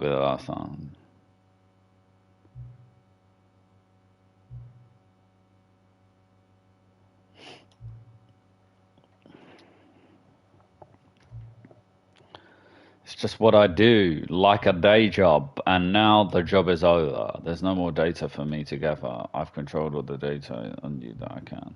with the last one. It's just what I do, like a day job, and now the job is over. There's no more data for me to gather. I've controlled all the data on you that I can.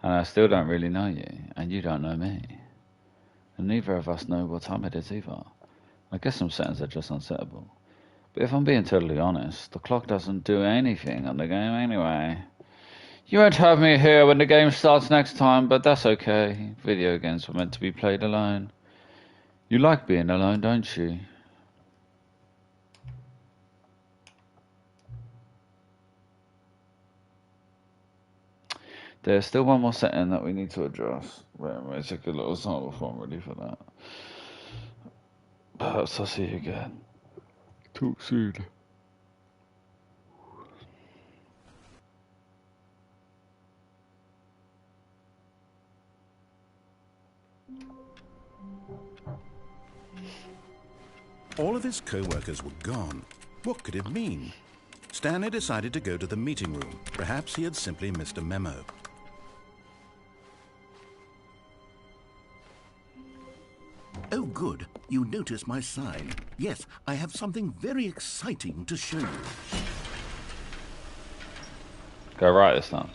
And I still don't really know you, and you don't know me. And neither of us know what time it is either. I guess some settings are just unsettable. But if I'm being totally honest, the clock doesn't do anything on the game anyway. You won't have me here when the game starts next time, but that's okay. Video games were meant to be played alone. You like being alone, don't you? There's still one more setting that we need to adjust. Wait, I'm going to take a little sample before I'm ready for that. Perhaps I'll see you again. Talk soon. All of his co-workers were gone. What could it mean? Stanley decided to go to the meeting room. Perhaps he had simply missed a memo. Oh, good. You notice my sign. Yes, I have something very exciting to show you. Go right this time.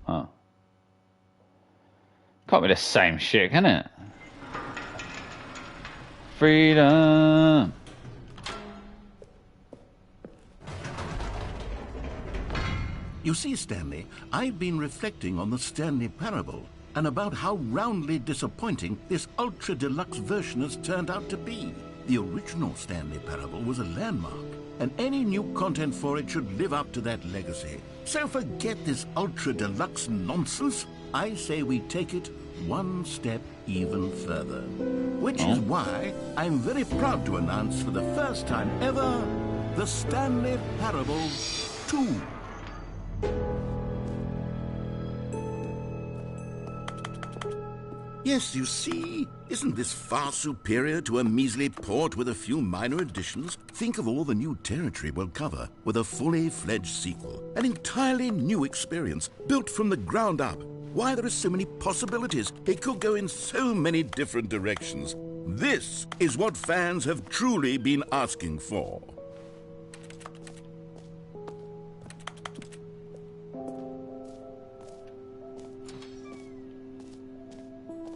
Oh. Can't be the same shit, can it? Freedom. You see, Stanley, I've been reflecting on the Stanley Parable and about how roundly disappointing this ultra-deluxe version has turned out to be. The original Stanley Parable was a landmark, and any new content for it should live up to that legacy. So forget this ultra-deluxe nonsense. I say we take it one step even further. Which is why I'm very proud to announce for the first time ever, the Stanley Parable 2. Yes, you see, isn't this far superior to a measly port with a few minor additions? Think of all the new territory we'll cover with a fully fledged sequel. An entirely new experience, built from the ground up. Why, there are so many possibilities. It could go in so many different directions. This is what fans have truly been asking for.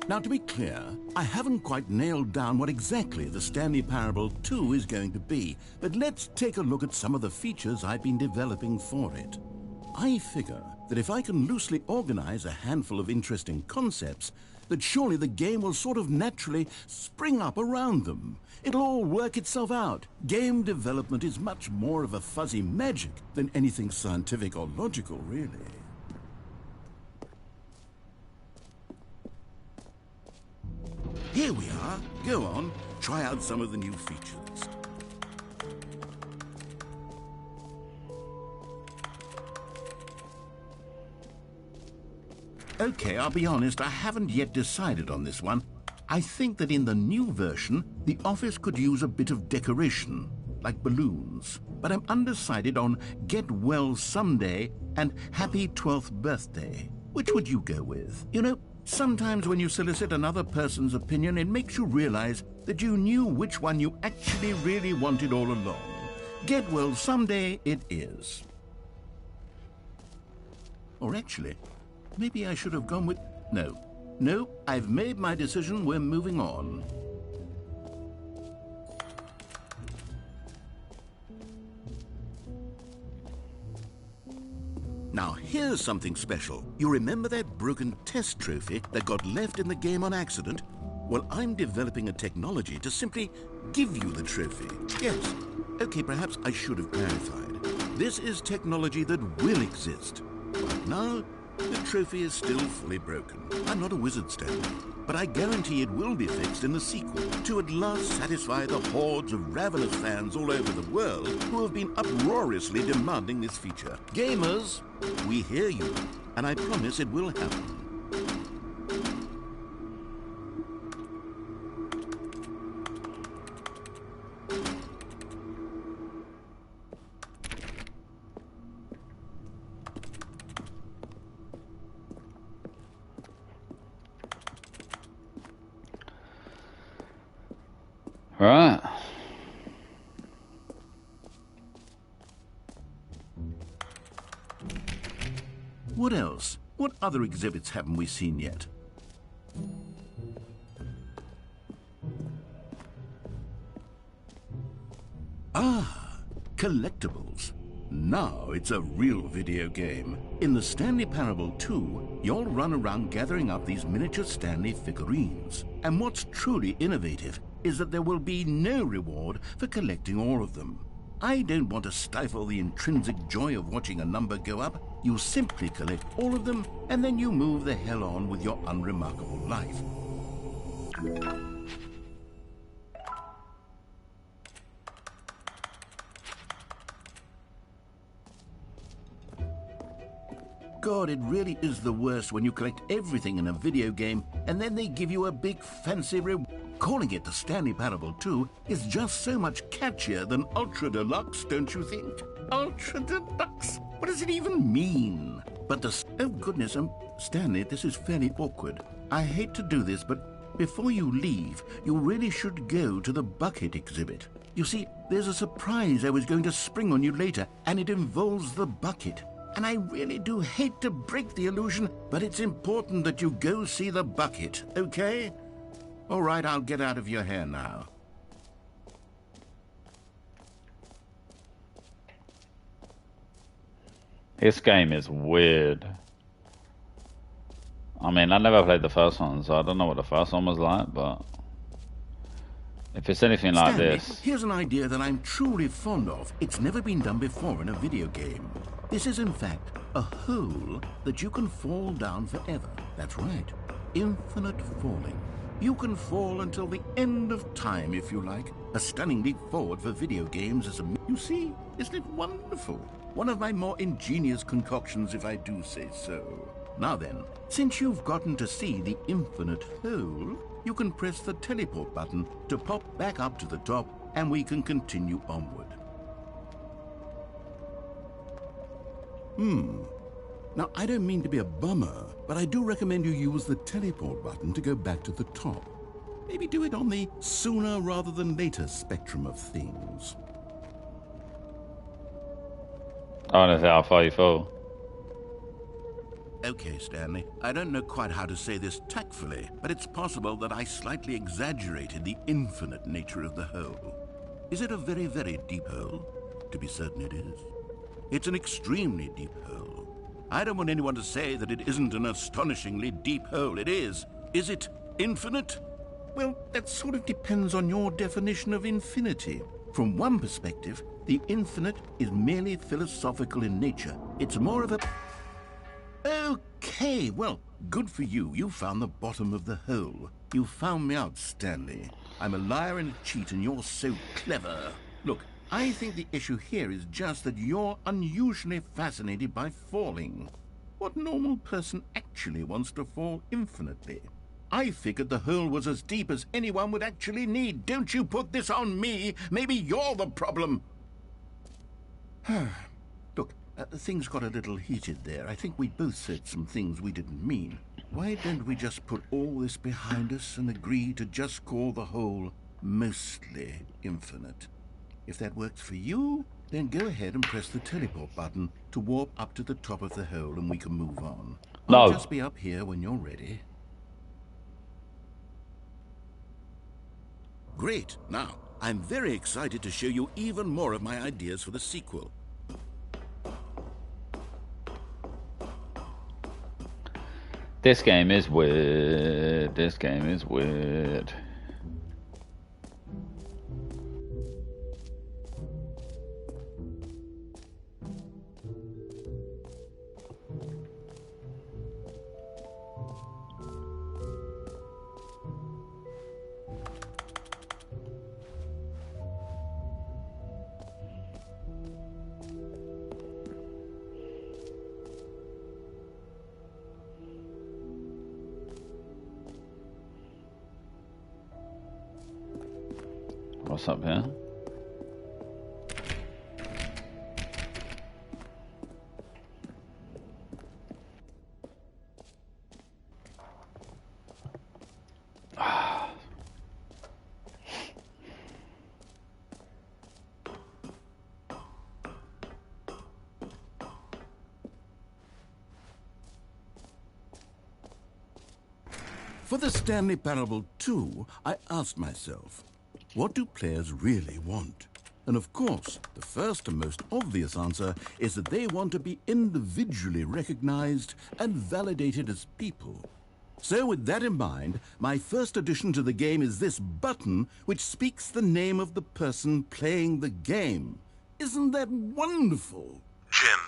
Now, to be clear, I haven't quite nailed down what exactly the Stanley Parable 2 is going to be, but let's take a look at some of the features I've been developing for it. I figure that if I can loosely organize a handful of interesting concepts, that surely the game will sort of naturally spring up around them. It'll all work itself out. Game development is much more of a fuzzy magic than anything scientific or logical, really. Here we are. Go on, try out some of the new features. Okay, I'll be honest, I haven't yet decided on this one. I think that in the new version, the office could use a bit of decoration, like balloons. But I'm undecided on Get Well Someday and Happy 12th Birthday. Which would you go with? You know, sometimes when you solicit another person's opinion, it makes you realize that you knew which one you actually really wanted all along. Get Well Someday it is. Or actually, maybe I should have gone with... No, I've made my decision. We're moving on. Now, here's something special. You remember that broken test trophy that got left in the game on accident? Well, I'm developing a technology to simply give you the trophy. Yes. Okay, perhaps I should have clarified. This is technology that will exist. Right now, the trophy is still fully broken. I'm not a wizard, Stanley, but I guarantee it will be fixed in the sequel to at last satisfy the hordes of ravenous fans all over the world who have been uproariously demanding this feature. Gamers, we hear you, and I promise it will happen. Right. What else? What other exhibits haven't we seen yet? Ah, collectibles. Now it's a real video game. In the Stanley Parable 2, you'll run around gathering up these miniature Stanley figurines. And what's truly innovative is that there will be no reward for collecting all of them. I don't want to stifle the intrinsic joy of watching a number go up. You simply collect all of them, and then you move the hell on with your unremarkable life. God, it really is the worst when you collect everything in a video game and then they give you a big fancy reward. Calling it the Stanley Parable 2 is just so much catchier than Ultra Deluxe, don't you think? Ultra Deluxe? What does it even mean? But oh goodness, Stanley, this is fairly awkward. I hate to do this, but before you leave, you really should go to the bucket exhibit. You see, there's a surprise I was going to spring on you later, and it involves the bucket. And I really do hate to break the illusion, but it's important that you go see the bucket, okay? All right, I'll get out of your hair now. This game is weird. I mean, I never played the first one, so I don't know what the first one was like, but if it's anything like Stanley, this... here's an idea that I'm truly fond of. It's never been done before in a video game. This is, in fact, a hole that you can fall down forever. That's right. Infinite falling. You can fall until the end of time, if you like. A stunning leap forward for video games as a... You see? Isn't it wonderful? One of my more ingenious concoctions, if I do say so. Now then, since you've gotten to see the infinite hole, you can press the teleport button to pop back up to the top, and we can continue onward. Now, I don't mean to be a bummer, but I do recommend you use the teleport button to go back to the top. Maybe do it on the sooner rather than later spectrum of things. I want to see how far you fall. Okay, Stanley, I don't know quite how to say this tactfully, but it's possible that I slightly exaggerated the infinite nature of the hole. Is it a very, very deep hole? To be certain it is. It's an extremely deep hole. I don't want anyone to say that it isn't an astonishingly deep hole. It is. Is it infinite? Well, that sort of depends on your definition of infinity. From one perspective, the infinite is merely philosophical in nature. It's more of a... Okay, well, good for you. You found the bottom of the hole. You found me out, Stanley. I'm a liar and a cheat, and you're so clever. Look, I think the issue here is just that you're unusually fascinated by falling. What normal person actually wants to fall infinitely? I figured the hole was as deep as anyone would actually need. Don't you put this on me. Maybe you're the problem. Look, things got a little heated there. I think we both said some things we didn't mean. Why don't we just put all this behind us and agree to just call the hole mostly infinite? If that works for you, then go ahead and press the teleport button to warp up to the top of the hole and we can move on. No. I'll just be up here when you're ready. Great. Now, I'm very excited to show you even more of my ideas for the sequel. This game is weird. This game is weird. What's up here? For the Stanley Parable 2, I asked myself, what do players really want? And of course, the first and most obvious answer is that they want to be individually recognized and validated as people. So with that in mind, my first addition to the game is this button which speaks the name of the person playing the game. Isn't that wonderful? Jim.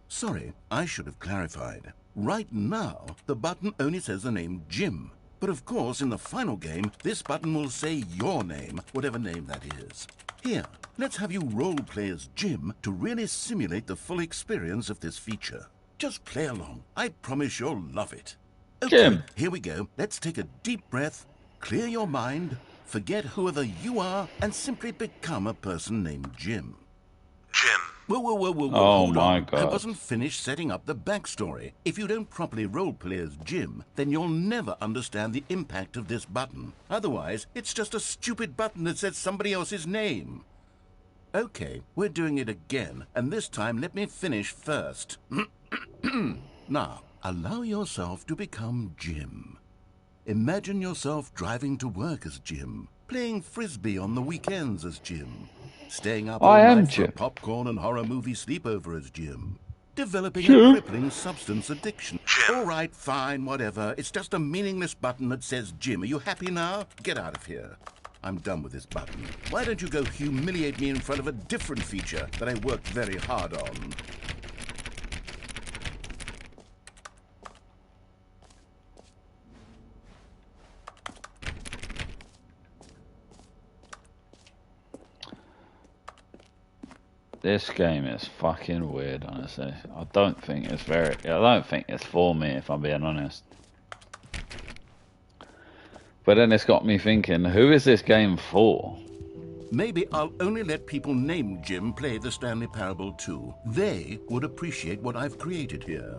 Sorry, I should have clarified. Right now, the button only says the name Jim. But of course, in the final game, this button will say your name, whatever name that is. Here, let's have you role-play as Jim to really simulate the full experience of this feature. Just play along. I promise you'll love it. Okay, Jim. here we go. Let's take a deep breath, clear your mind, forget whoever you are, and simply become a person named Jim. Jim. Whoa, Oh hold my on. God. I wasn't finished setting up the backstory. If you don't properly roleplay as Jim, then you'll never understand the impact of this button. Otherwise, it's just a stupid button that says somebody else's name. Okay, we're doing it again, and this time let me finish first. Now, allow yourself to become Jim. Imagine yourself driving to work as Jim, playing frisbee on the weekends as Jim, staying up all I am night for a Jim. popcorn and horror movie sleepover as Jim, developing Jim. a crippling substance addiction. Jim. All right, fine, whatever. It's just a meaningless button that says Jim. Are you happy now? Get out of here. I'm done with this button. Why don't you go humiliate me in front of a different feature that I worked very hard on? This game is fucking weird, honestly. I don't think it's for me, if I'm being honest. But then it's got me thinking, who is this game for? Maybe I'll only let people named Jim play the Stanley Parable 2. They would appreciate what I've created here.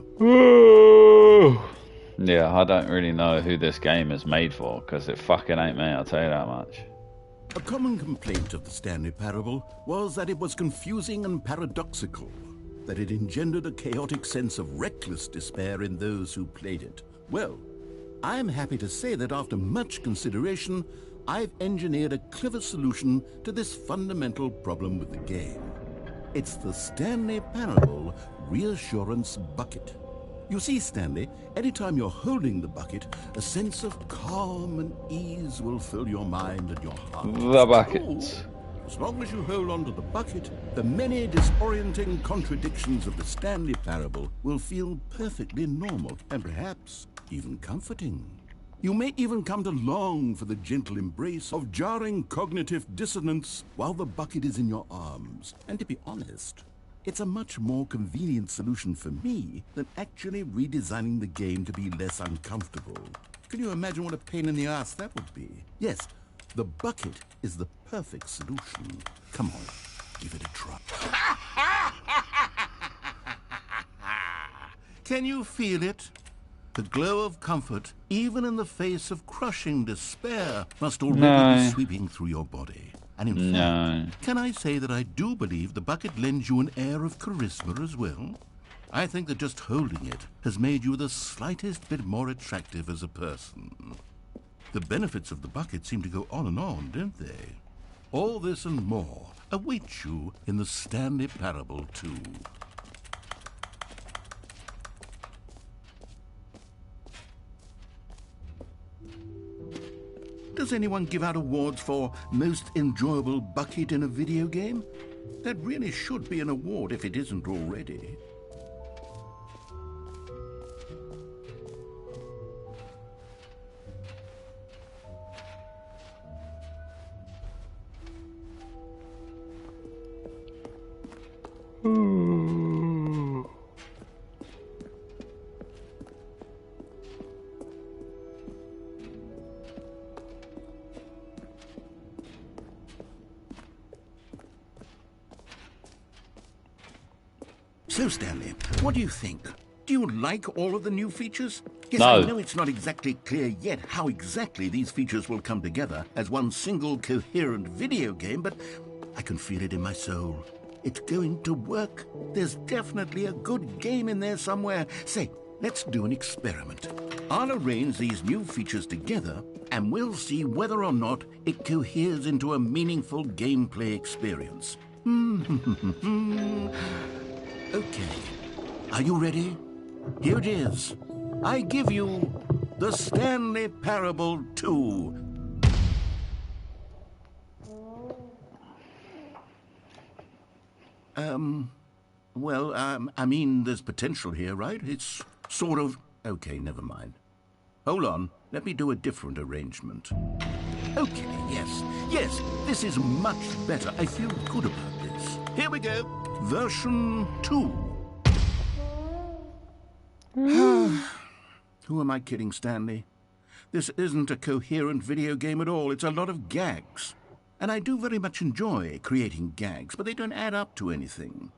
Yeah, I don't really know who this game is made for, because it fucking ain't me, I'll tell you that much. A common complaint of the Stanley Parable was that it was confusing and paradoxical, that it engendered a chaotic sense of reckless despair in those who played it. Well, I'm happy to say that after much consideration, I've engineered a clever solution to this fundamental problem with the game. It's the Stanley Parable Reassurance Bucket. You see, Stanley, anytime you're holding the bucket, a sense of calm and ease will fill your mind and your heart. The bucket. As long as you hold on to the bucket, the many disorienting contradictions of the Stanley Parable will feel perfectly normal and perhaps even comforting. You may even come to long for the gentle embrace of jarring cognitive dissonance while the bucket is in your arms. And to be honest, it's a much more convenient solution for me than actually redesigning the game to be less uncomfortable. Can you imagine what a pain in the ass that would be? Yes, the bucket is the perfect solution. Come on, give it a try. Can you feel it? The glow of comfort, even in the face of crushing despair, must already be sweeping through your body. And in fact, can I say that I do believe the bucket lends you an air of charisma as well? I think that just holding it has made you the slightest bit more attractive as a person. The benefits of the bucket seem to go on, don't they? All this and more await you in the Stanley Parable 2. Does anyone give out awards for most enjoyable bucket in a video game? That really should be an award if it isn't already. So, Stanley, what do you think? Do you like all of the new features? Yes, No. I know it's not exactly clear yet how exactly these features will come together as one single coherent video game, but I can feel it in my soul. It's going to work. There's definitely a good game in there somewhere. Say, let's do an experiment. I'll arrange these new features together, and we'll see whether or not it coheres into a meaningful gameplay experience. Okay, are you ready? Here it is. I give you the Stanley Parable 2. I mean, there's potential here, right? It's sort of... Okay, never mind. Hold on, let me do a different arrangement. Okay, yes, this is much better. I feel good about this. Here we go. Version 2. Who am I kidding, Stanley? This isn't a coherent video game at all. It's a lot of gags. And I do very much enjoy creating gags, but they don't add up to anything.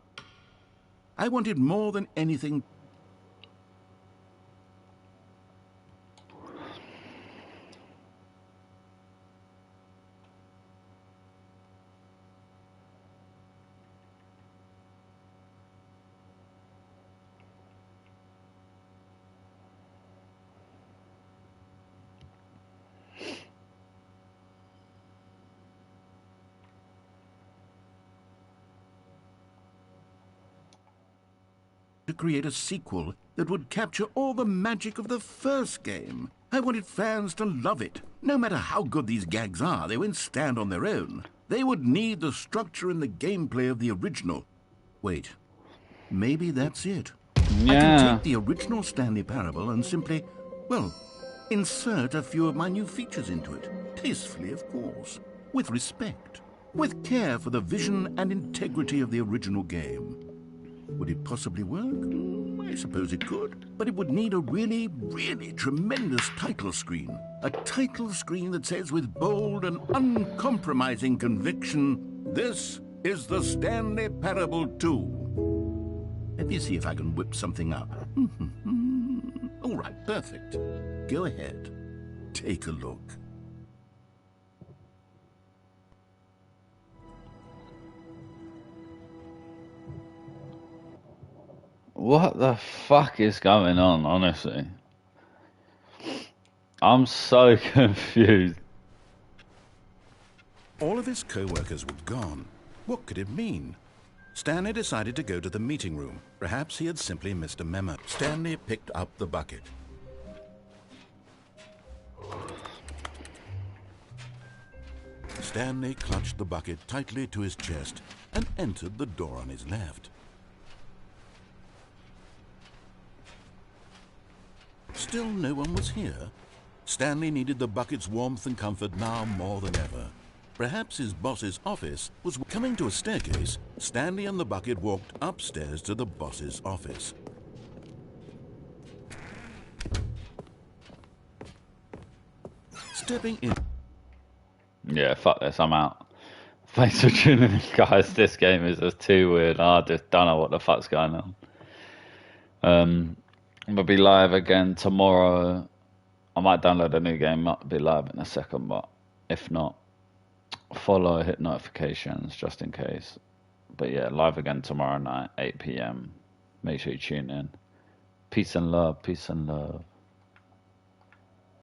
I wanted more than anything. To create a sequel that would capture all the magic of the first game. I wanted fans to love it. No matter how good these gags are, they won't stand on their own. They would need the structure and the gameplay of the original. Wait, maybe that's it. Yeah. I can take the original Stanley Parable and simply, well, insert a few of my new features into it. Tastefully, of course. With respect. With care for the vision and integrity of the original game. Would it possibly work? I suppose it could. But it would need a really, really tremendous title screen. A title screen that says with bold and uncompromising conviction, "This is the Stanley Parable 2." Let me see if I can whip something up. All right, perfect. Go ahead. Take a look. What the fuck is going on, honestly? I'm so confused. All of his co-workers were gone. What could it mean? Stanley decided to go to the meeting room. Perhaps he had simply missed a memo. Stanley picked up the bucket. Stanley clutched the bucket tightly to his chest and entered the door on his left. Still no one was here. Stanley needed the bucket's warmth and comfort now more than ever. Perhaps his boss's office was coming to a staircase. Stanley and the bucket walked upstairs to the boss's office. Stepping in. Yeah, fuck this, I'm out. Thanks for tuning in, guys. This game is just too weird. I just don't know what the fuck's going on. I'm gonna be live again tomorrow. I might download a new game, might be live in a second, but if not, follow, hit notifications just in case. But yeah, live again tomorrow night, 8 PM. Make sure you tune in. Peace and love, peace and love.